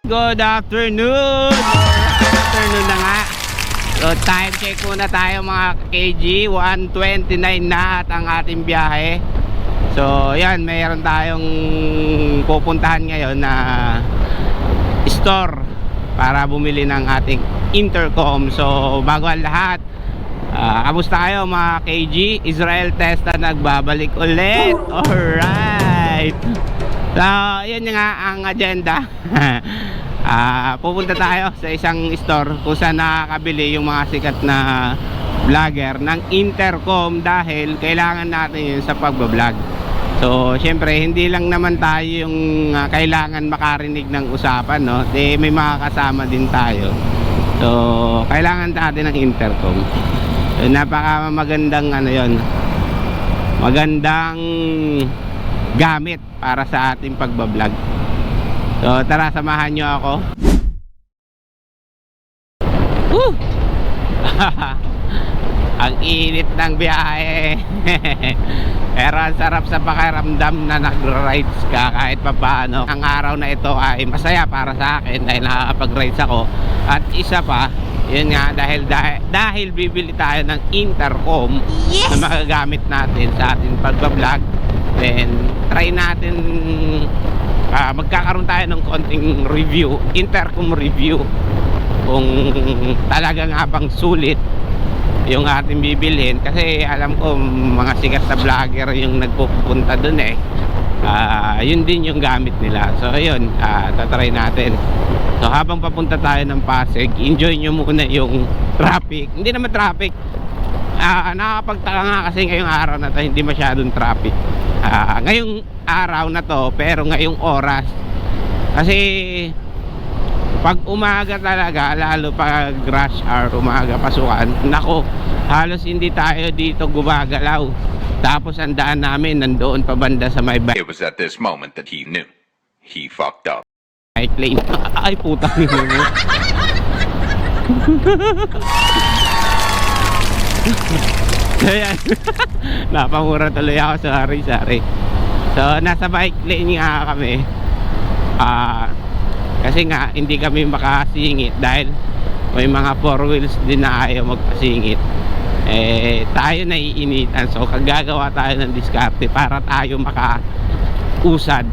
Good afternoon! Good afternoon na nga. So time check muna tayo mga KG. 1:29 na at ang ating biyahe. So yan, mayroon tayong pupuntahan ngayon na store para bumili ng ating intercom. So bago ang lahat, kamusta kayo mga KG? Israel Testa nagbabalik ulit. Alright. So yun nga ang agenda. Pupunta tayo sa isang store kung saan nakakabili yung mga sikat na vlogger ng intercom dahil kailangan natin yun sa pagbablog. So syempre hindi lang naman tayo yung kailangan makarinig ng usapan, no? May mga kasama din tayo. So kailangan natin ng intercom. So, napaka magandang ano yun, magandang gamit para sa ating pagbablog. So tara, samahan nyo ako. Ang init ng biyahe. Pero ang sarap sa pakiramdam na nag-rides ka kahit papaano. Ang araw na ito ay masaya para sa akin dahil nakakapag-rides ako. At isa pa, yun nga, dahil bibili tayo ng intercom, yes, na magagamit natin sa ating pagbablog. Then try natin, magkakaroon tayo ng konting review, intercom review, kung talaga nga bang sulit yung ating bibilhin. Kasi alam ko mga sikat na vlogger yung nagpupunta dun eh. Yun din yung gamit nila. So ayun, tatry natin. So habang papunta tayo ng Pasig, enjoy nyo muna yung traffic. Hindi naman traffic, nakakapagtaka nga kasi ngayong araw na to hindi masyadong traffic. Ngayong araw na to, pero ngayong oras kasi pag umaga talaga, lalo pag rush hour, umaga pasukan, nako, halos hindi tayo dito gumagalaw. Tapos ang daan namin nandoon pa banda sa may It was at this moment that he knew he fucked up. bike lane. Ay putang ina mo. Ayan. Napamura tuloy ako, sorry. So nasa bike lane nga kami. Kasi nga hindi kami makasingit dahil may mga four wheels din na ayaw magpasingit. Tayo naiinitan. So kagagawa tayo ng diskarte para tayo makausad,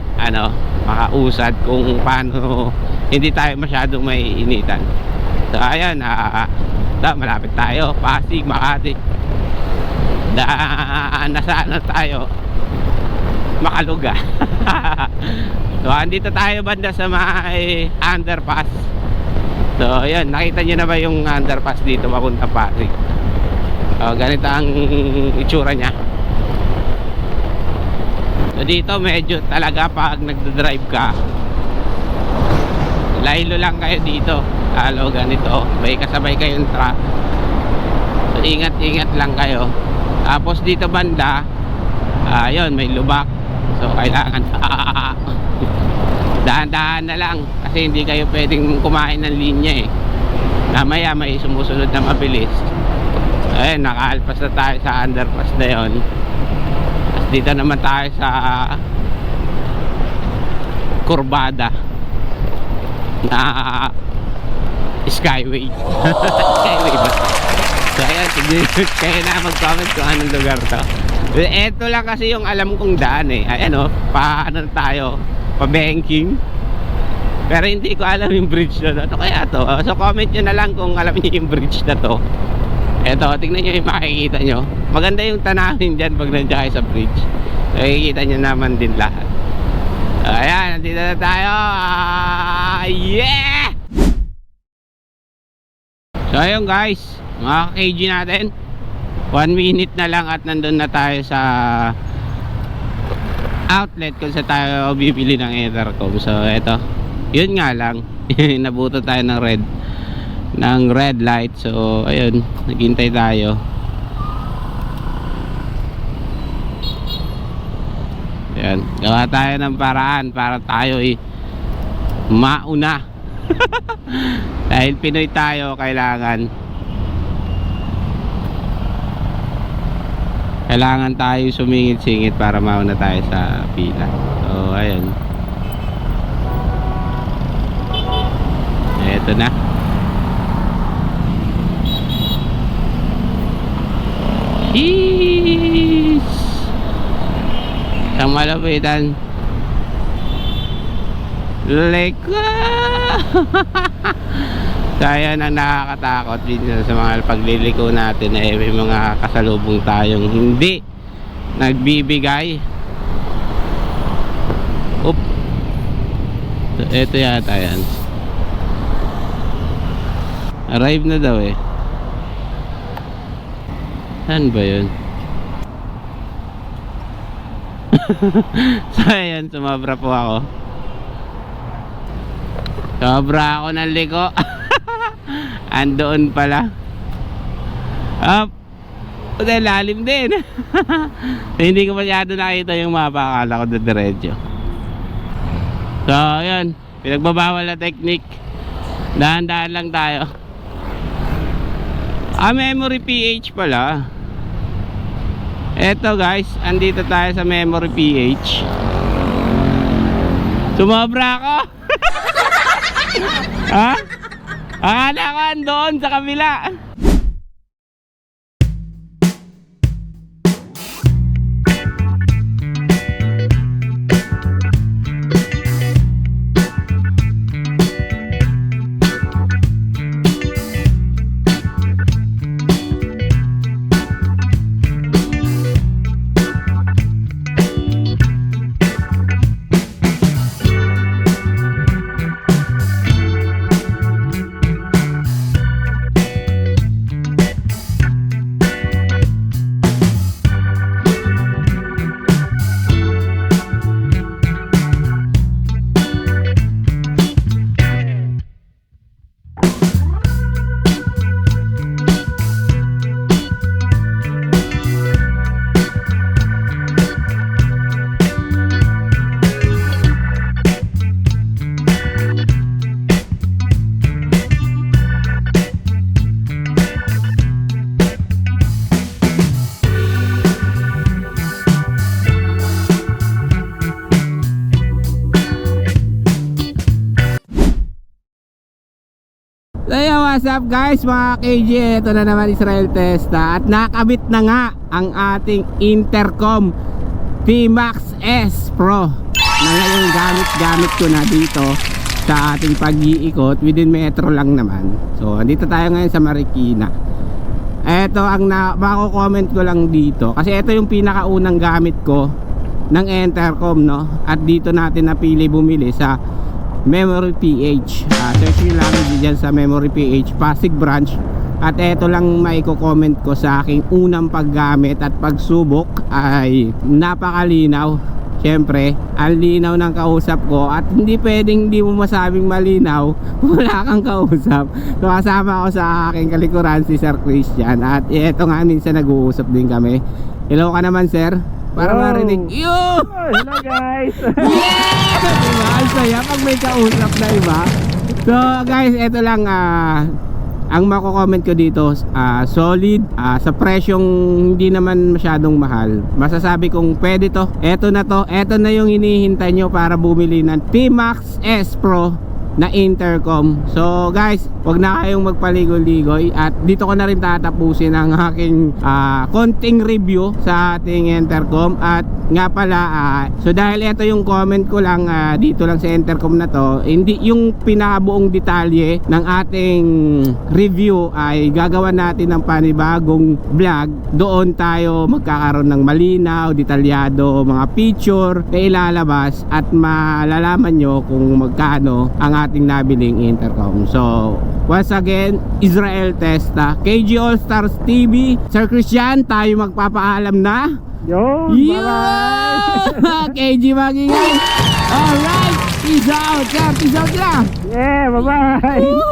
makausad kung paano hindi tayo masyadong maiinitan. So ayan, malapit tayo, Pasig, Makati. Nasaan na tayo, Makaluga. So andito tayo banda sa may underpass. So ayan, nakita nyo na ba yung underpass dito papunta Pasig? Ganito ang itsura nya. So dito medyo talaga pag nagdadrive ka, laylo lang kayo dito. Ganito, may kasabay kayong truck. So ingat lang kayo. Tapos dito banda, yun, may lubak. So kailangan dahan-dahan na lang kasi hindi kayo pwedeng kumain ng linya eh. Mamaya may sumusunod na mabilis. Ayun, nakaalpas na tayo sa underpass na yun. Tapos dito naman tayo sa kurbada na Skyway. Skyway ba? So ayan, kayo na mag-comment kung anong lugar to. Eto lang kasi yung alam kong daan eh. Ayan paano tayo, pa-banking. Pero hindi ko alam yung bridge na to. Ano kaya to? So comment nyo na lang kung alam nyo yung bridge na to. Eto, tingnan nyo yung makikita nyo. Maganda yung tanawin dyan pag nandiyan kayo sa bridge. Makikita nyo naman din lahat. Ayan, nandito na tayo. Yeah! So ayun guys, mga KG natin, 1 minute na lang at nandun na tayo sa outlet kung saan tayo bibili ng intercom. So eto, yun nga lang, nabuto tayo ng red light. So ayun, naghintay tayo. Ayan, gawa tayo ng paraan para tayo mauna. Dahil Pinoy tayo, kailangan tayo sumingit-singit para mauna tayo sa pila. So ayun, Ito na. Is ang malapitan. Leko. So ayan ang nakakatakot din sa mga pagliliko natin eh, may mga kasalubong tayong hindi nagbibigay. Oop. So, ito yata yan. Arrive na daw eh. Saan ba yun? So ayan, sumabra po ako. Sobra ako ng liko. Andoon pala. Up. Puta, lalim din. Hindi ko masyado nakita yung mapa. Akala ko diretso. So ayan, pinagbabawal na technique. Dahan-dahan lang tayo. Memory PH pala. Eto guys, andito tayo sa Memory PH. Sumobra ako. Ha? Akala ko andun sa kabila. So yeah, what's up guys mga KJ, ito na naman Israel Testa. At nakabit na nga ang ating intercom T-Max S Pro na ngayon gamit ko na dito sa ating pag-iikot. Within metro lang naman. So andito tayo ngayon sa Marikina. Ito ang mako-comment ko lang dito, kasi ito yung pinakaunang gamit ko ng intercom, no? At dito natin napili bumili sa Memory PH. Search nyo lang dyan sa Memory PH Pasig branch. At eto lang maiko-comment ko sa aking unang paggamit at pagsubok ay napakalinaw. Siyempre, ang linaw ng kausap ko. At hindi pwedeng hindi mo masabing malinaw wala kang kausap. So kasama ako sa aking kalikuran si Sir Christian. At eto nga, minsan nag-uusap din kami. Hello ka naman sir, para marinig. Yo! Hello guys! Yeah! Diba? Ang saya pag may kausap na iba. So guys, eto lang ang mako-comment ko dito, solid, sa presyong hindi naman masyadong mahal. Masasabi kong pwede to. Eto na yung hinihintay nyo para bumili ng T-Max S Pro na intercom. So guys, wag na kayong magpaligoy-ligoy. At dito ko na rin tatapusin ang aking konting review sa ating intercom. At nga pala, so dahil ito yung comment ko lang dito lang sa intercom na to, hindi yung pinakabuong detalye ng ating review ay gagawa natin ng panibagong vlog. Doon tayo magkakaroon ng malinaw, detalyado, mga picture na ilalabas at malalaman nyo kung magkano ang ating nabiling intercom. So once again, Israel Testa, KG All Stars TV, Sir Christian, tayo magpapaalam na. Yo! Yeah! KG magingay. Alright, peace out. Peace out na. Yeah, bye-bye! Woo!